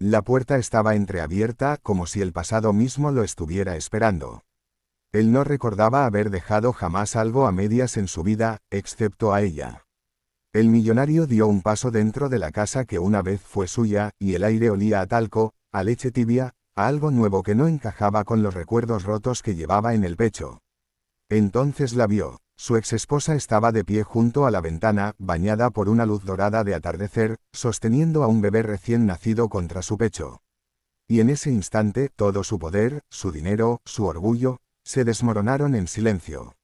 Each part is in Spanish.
La puerta estaba entreabierta, como si el pasado mismo lo estuviera esperando. Él no recordaba haber dejado jamás algo a medias en su vida, excepto a ella. El millonario dio un paso dentro de la casa que una vez fue suya, y el aire olía a talco, a leche tibia, a algo nuevo que no encajaba con los recuerdos rotos que llevaba en el pecho. Entonces la vio. Su exesposa estaba de pie junto a la ventana, bañada por una luz dorada de atardecer, sosteniendo a un bebé recién nacido contra su pecho. Y en ese instante, todo su poder, su dinero, su orgullo, se desmoronaron en silencio.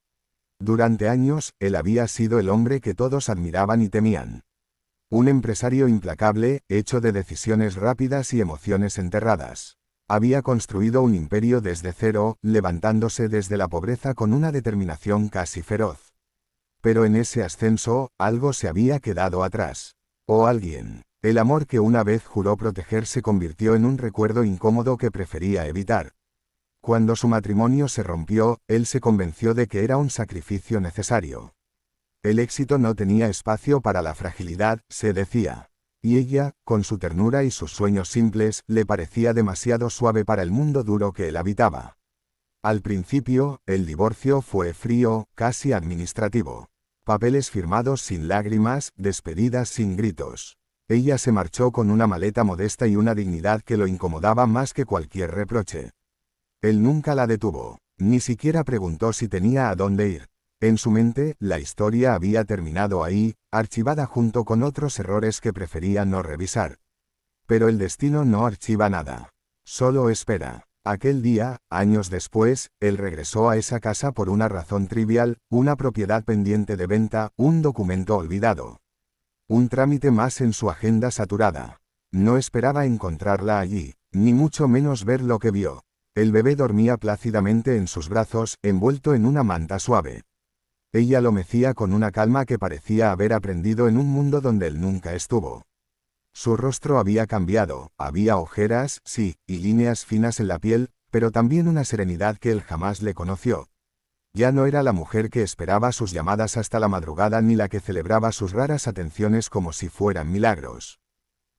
Durante años, él había sido el hombre que todos admiraban y temían. Un empresario implacable, hecho de decisiones rápidas y emociones enterradas. Había construido un imperio desde cero, levantándose desde la pobreza con una determinación casi feroz. Pero en ese ascenso, algo se había quedado atrás. O alguien. El amor que una vez juró proteger se convirtió en un recuerdo incómodo que prefería evitar. Cuando su matrimonio se rompió, él se convenció de que era un sacrificio necesario. El éxito no tenía espacio para la fragilidad, se decía. Y ella, con su ternura y sus sueños simples, le parecía demasiado suave para el mundo duro que él habitaba. Al principio, el divorcio fue frío, casi administrativo. Papeles firmados sin lágrimas, despedidas sin gritos. Ella se marchó con una maleta modesta y una dignidad que lo incomodaba más que cualquier reproche. Él nunca la detuvo, ni siquiera preguntó si tenía a dónde ir. En su mente, la historia había terminado ahí, archivada junto con otros errores que prefería no revisar. Pero el destino no archiva nada. Solo espera. Aquel día, años después, él regresó a esa casa por una razón trivial, una propiedad pendiente de venta, un documento olvidado. Un trámite más en su agenda saturada. No esperaba encontrarla allí, ni mucho menos ver lo que vio. El bebé dormía plácidamente en sus brazos, envuelto en una manta suave. Ella lo mecía con una calma que parecía haber aprendido en un mundo donde él nunca estuvo. Su rostro había cambiado, había ojeras, sí, y líneas finas en la piel, pero también una serenidad que él jamás le conoció. Ya no era la mujer que esperaba sus llamadas hasta la madrugada ni la que celebraba sus raras atenciones como si fueran milagros.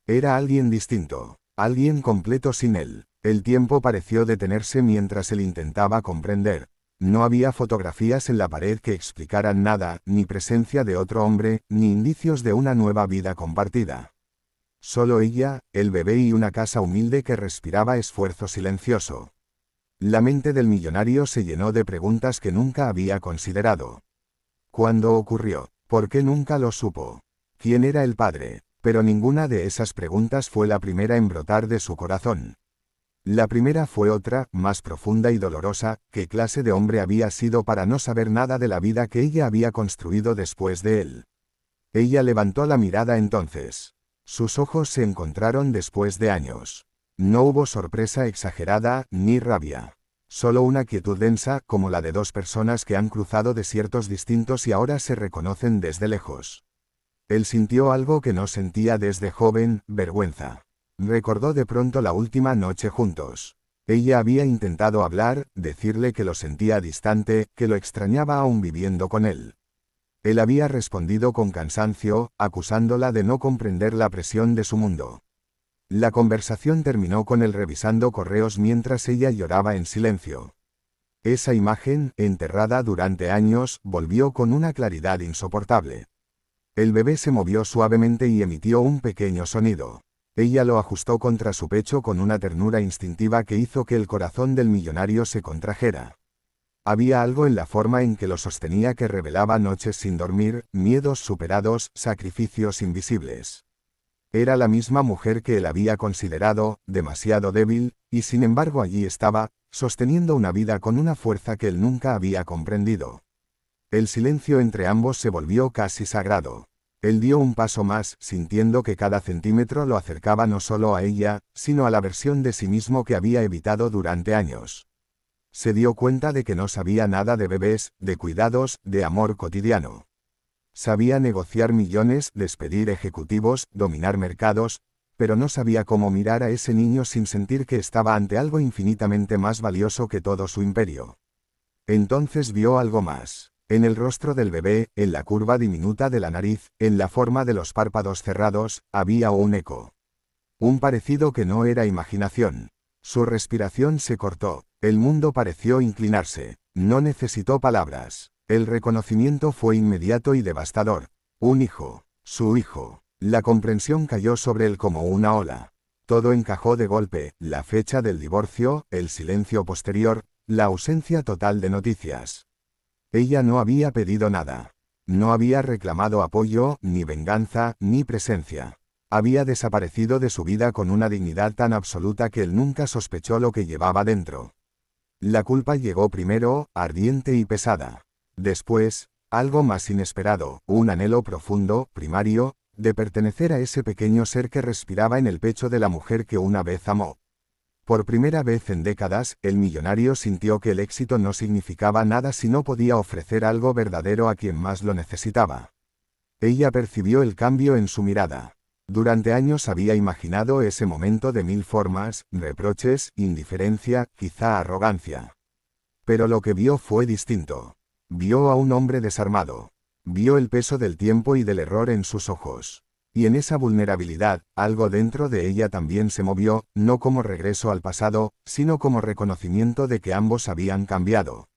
Era alguien distinto, alguien completo sin él. El tiempo pareció detenerse mientras él intentaba comprender. No había fotografías en la pared que explicaran nada, ni presencia de otro hombre, ni indicios de una nueva vida compartida. Solo ella, el bebé y una casa humilde que respiraba esfuerzo silencioso. La mente del millonario se llenó de preguntas que nunca había considerado. ¿Cuándo ocurrió? ¿Por qué nunca lo supo? ¿Quién era el padre? Pero ninguna de esas preguntas fue la primera en brotar de su corazón. La primera fue otra, más profunda y dolorosa: ¿qué clase de hombre había sido para no saber nada de la vida que ella había construido después de él? Ella levantó la mirada entonces. Sus ojos se encontraron después de años. No hubo sorpresa exagerada, ni rabia. Solo una quietud densa, como la de dos personas que han cruzado desiertos distintos y ahora se reconocen desde lejos. Él sintió algo que no sentía desde joven: vergüenza. Recordó de pronto la última noche juntos. Ella había intentado hablar, decirle que lo sentía distante, que lo extrañaba aún viviendo con él. Él había respondido con cansancio, acusándola de no comprender la presión de su mundo. La conversación terminó con él revisando correos mientras ella lloraba en silencio. Esa imagen, enterrada durante años, volvió con una claridad insoportable. El bebé se movió suavemente y emitió un pequeño sonido. Ella lo ajustó contra su pecho con una ternura instintiva que hizo que el corazón del millonario se contrajera. Había algo en la forma en que lo sostenía que revelaba noches sin dormir, miedos superados, sacrificios invisibles. Era la misma mujer que él había considerado demasiado débil, y sin embargo allí estaba, sosteniendo una vida con una fuerza que él nunca había comprendido. El silencio entre ambos se volvió casi sagrado. Él dio un paso más, sintiendo que cada centímetro lo acercaba no solo a ella, sino a la versión de sí mismo que había evitado durante años. Se dio cuenta de que no sabía nada de bebés, de cuidados, de amor cotidiano. Sabía negociar millones, despedir ejecutivos, dominar mercados, pero no sabía cómo mirar a ese niño sin sentir que estaba ante algo infinitamente más valioso que todo su imperio. Entonces vio algo más. En el rostro del bebé, en la curva diminuta de la nariz, en la forma de los párpados cerrados, había un eco. Un parecido que no era imaginación. Su respiración se cortó. El mundo pareció inclinarse. No necesitó palabras. El reconocimiento fue inmediato y devastador. Un hijo. Su hijo. La comprensión cayó sobre él como una ola. Todo encajó de golpe, la fecha del divorcio, el silencio posterior, la ausencia total de noticias. Ella no había pedido nada. No había reclamado apoyo, ni venganza, ni presencia. Había desaparecido de su vida con una dignidad tan absoluta que él nunca sospechó lo que llevaba dentro. La culpa llegó primero, ardiente y pesada. Después, algo más inesperado, un anhelo profundo, primario, de pertenecer a ese pequeño ser que respiraba en el pecho de la mujer que una vez amó. Por primera vez en décadas, el millonario sintió que el éxito no significaba nada si no podía ofrecer algo verdadero a quien más lo necesitaba. Ella percibió el cambio en su mirada. Durante años había imaginado ese momento de mil formas, reproches, indiferencia, quizá arrogancia. Pero lo que vio fue distinto. Vio a un hombre desarmado. Vio el peso del tiempo y del error en sus ojos. Y en esa vulnerabilidad, algo dentro de ella también se movió, no como regreso al pasado, sino como reconocimiento de que ambos habían cambiado.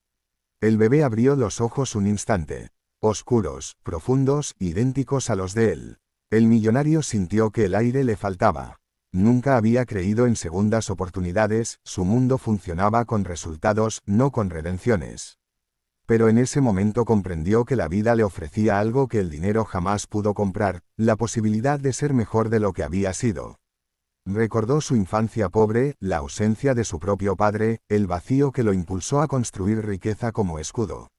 El bebé abrió los ojos un instante. Oscuros, profundos, idénticos a los de él. El millonario sintió que el aire le faltaba. Nunca había creído en segundas oportunidades, su mundo funcionaba con resultados, no con redenciones. Pero en ese momento comprendió que la vida le ofrecía algo que el dinero jamás pudo comprar, la posibilidad de ser mejor de lo que había sido. Recordó su infancia pobre, la ausencia de su propio padre, el vacío que lo impulsó a construir riqueza como escudo.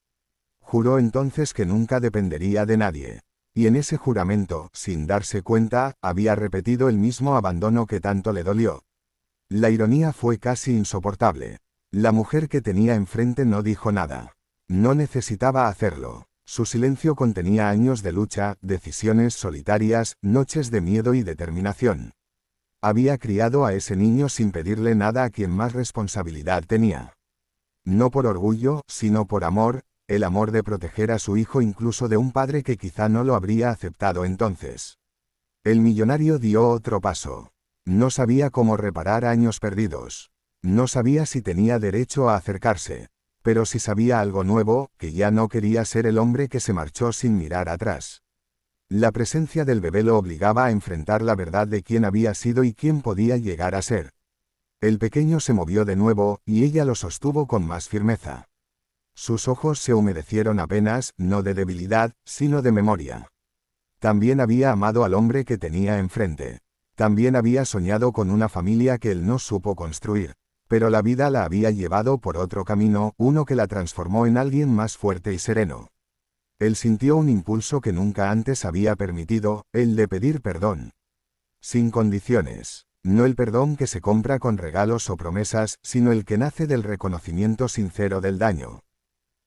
Juró entonces que nunca dependería de nadie. Y en ese juramento, sin darse cuenta, había repetido el mismo abandono que tanto le dolió. La ironía fue casi insoportable. La mujer que tenía enfrente no dijo nada. No necesitaba hacerlo. Su silencio contenía años de lucha, decisiones solitarias, noches de miedo y determinación. Había criado a ese niño sin pedirle nada a quien más responsabilidad tenía. No por orgullo, sino por amor, el amor de proteger a su hijo incluso de un padre que quizá no lo habría aceptado entonces. El millonario dio otro paso. No sabía cómo reparar años perdidos. No sabía si tenía derecho a acercarse. Pero sí sabía algo nuevo, que ya no quería ser el hombre que se marchó sin mirar atrás. La presencia del bebé lo obligaba a enfrentar la verdad de quién había sido y quién podía llegar a ser. El pequeño se movió de nuevo, y ella lo sostuvo con más firmeza. Sus ojos se humedecieron apenas, no de debilidad, sino de memoria. También había amado al hombre que tenía enfrente. También había soñado con una familia que él no supo construir. Pero la vida la había llevado por otro camino, uno que la transformó en alguien más fuerte y sereno. Él sintió un impulso que nunca antes había permitido, el de pedir perdón. Sin condiciones. No el perdón que se compra con regalos o promesas, sino el que nace del reconocimiento sincero del daño.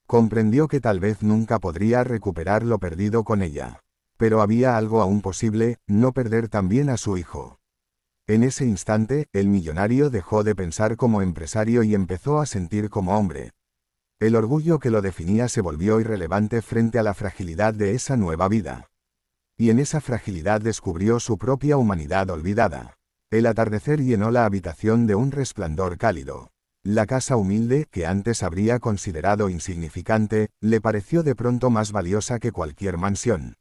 Comprendió que tal vez nunca podría recuperar lo perdido con ella. Pero había algo aún posible, no perder también a su hijo. En ese instante, el millonario dejó de pensar como empresario y empezó a sentir como hombre. El orgullo que lo definía se volvió irrelevante frente a la fragilidad de esa nueva vida. Y en esa fragilidad descubrió su propia humanidad olvidada. El atardecer llenó la habitación de un resplandor cálido. La casa humilde, que antes habría considerado insignificante, le pareció de pronto más valiosa que cualquier mansión.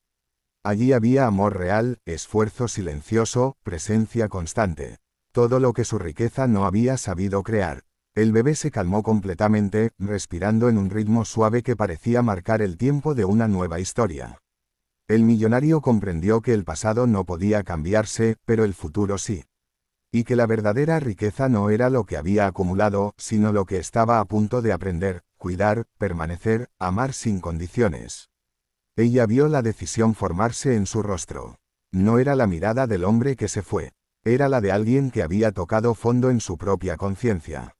Allí había amor real, esfuerzo silencioso, presencia constante. Todo lo que su riqueza no había sabido crear. El bebé se calmó completamente, respirando en un ritmo suave que parecía marcar el tiempo de una nueva historia. El millonario comprendió que el pasado no podía cambiarse, pero el futuro sí. Y que la verdadera riqueza no era lo que había acumulado, sino lo que estaba a punto de aprender, cuidar, permanecer, amar sin condiciones. Ella vio la decisión formarse en su rostro. No era la mirada del hombre que se fue. Era la de alguien que había tocado fondo en su propia conciencia.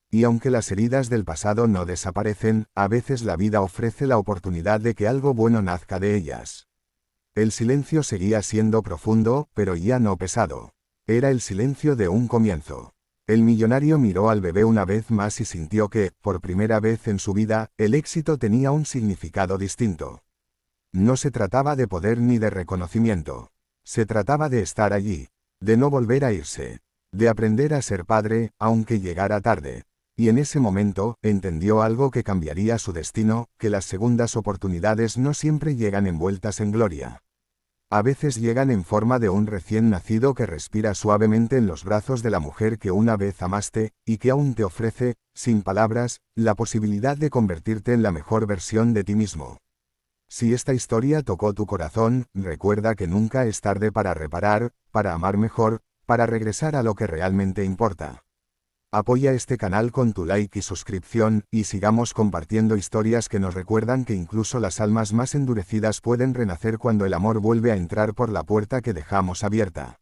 Y aunque las heridas del pasado no desaparecen, a veces la vida ofrece la oportunidad de que algo bueno nazca de ellas. El silencio seguía siendo profundo, pero ya no pesado. Era el silencio de un comienzo. El millonario miró al bebé una vez más y sintió que, por primera vez en su vida, el éxito tenía un significado distinto. No se trataba de poder ni de reconocimiento. Se trataba de estar allí. de no volver a irse, de aprender a ser padre, aunque llegara tarde. Y en ese momento, entendió algo que cambiaría su destino, que las segundas oportunidades no siempre llegan envueltas en gloria. A veces llegan en forma de un recién nacido que respira suavemente en los brazos de la mujer que una vez amaste, y que aún te ofrece, sin palabras, la posibilidad de convertirte en la mejor versión de ti mismo. Si esta historia tocó tu corazón, recuerda que nunca es tarde para reparar, para amar mejor, para regresar a lo que realmente importa. Apoya este canal con tu like y suscripción, y sigamos compartiendo historias que nos recuerdan que incluso las almas más endurecidas pueden renacer cuando el amor vuelve a entrar por la puerta que dejamos abierta.